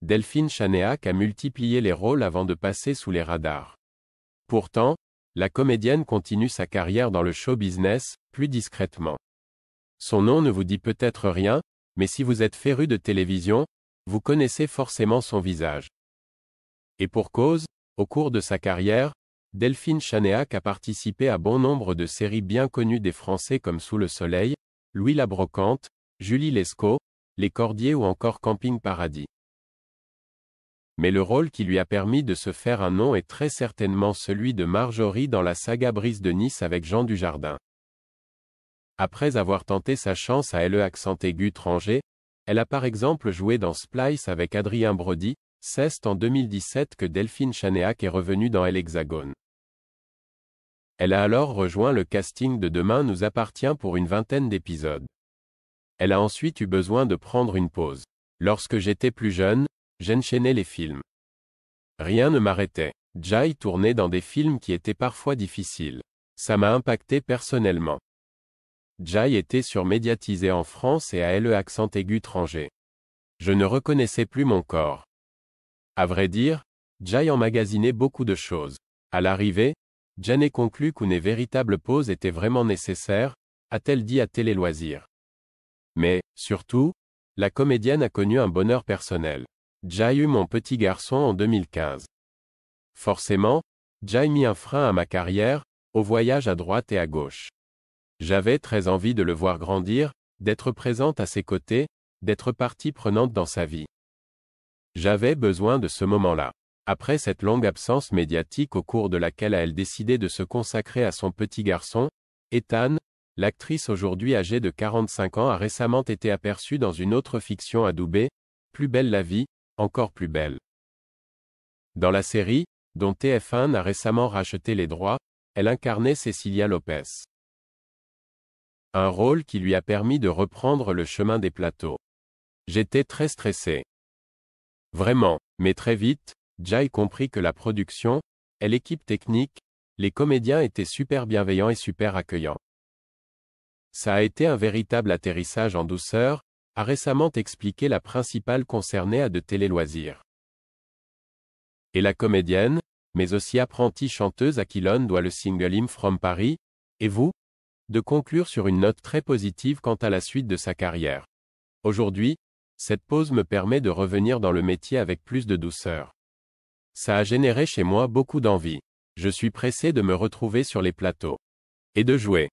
Delphine Chanéac a multiplié les rôles avant de passer sous les radars. Pourtant, la comédienne continue sa carrière dans le show business, plus discrètement. Son nom ne vous dit peut-être rien, mais si vous êtes féru de télévision, vous connaissez forcément son visage. Et pour cause, au cours de sa carrière, Delphine Chanéac a participé à bon nombre de séries bien connues des Français comme Sous le Soleil, Louis la Brocante, Julie Lescaut, Les Cordiers ou encore Camping Paradis. Mais le rôle qui lui a permis de se faire un nom est très certainement celui de Marjorie dans la saga Brise de Nice avec Jean Dujardin. Après avoir tenté sa chance à LE accent aigu Tranger, elle a par exemple joué dans Splice avec Adrien Brody, c'est en 2017 que Delphine Chanéac est revenue dans l'Hexagone. Elle a alors rejoint le casting de Demain nous appartient pour une vingtaine d'épisodes. Elle a ensuite eu besoin de prendre une pause. Lorsque j'étais plus jeune, j'enchaînais les films. Rien ne m'arrêtait. Jai tournait dans des films qui étaient parfois difficiles. Ça m'a impacté personnellement. Jai était surmédiatisé en France et à LE accent aigu Tranger. Je ne reconnaissais plus mon corps. À vrai dire, Jai emmagasinait beaucoup de choses. À l'arrivée, Jane conclut qu'une véritable pause était vraiment nécessaire, a-t-elle dit à Télé Loisirs. Mais, surtout, la comédienne a connu un bonheur personnel. Jai eut mon petit garçon en 2015. Forcément, Jai mit un frein à ma carrière, au voyage à droite et à gauche. J'avais très envie de le voir grandir, d'être présente à ses côtés, d'être partie prenante dans sa vie. J'avais besoin de ce moment-là. Après cette longue absence médiatique au cours de laquelle elle décidé de se consacrer à son petit garçon, Ethan, l'actrice aujourd'hui âgée de 45 ans a récemment été aperçue dans une autre fiction adoubée, Plus belle la vie, encore plus belle. Dans la série, dont TF1 a récemment racheté les droits, elle incarnait Cecilia Lopez. Un rôle qui lui a permis de reprendre le chemin des plateaux. J'étais très stressé. Vraiment, mais très vite, Jai comprit que la production, et l'équipe technique, les comédiens étaient super bienveillants et super accueillants. Ça a été un véritable atterrissage en douceur, a récemment expliqué la principale concernée à de Télé Loisirs. Et la comédienne, mais aussi apprentie chanteuse à qui l'on doit le single I'm From Paris, et vous, de conclure sur une note très positive quant à la suite de sa carrière. Aujourd'hui, cette pause me permet de revenir dans le métier avec plus de douceur. Ça a généré chez moi beaucoup d'envie. Je suis pressé de me retrouver sur les plateaux. Et de jouer.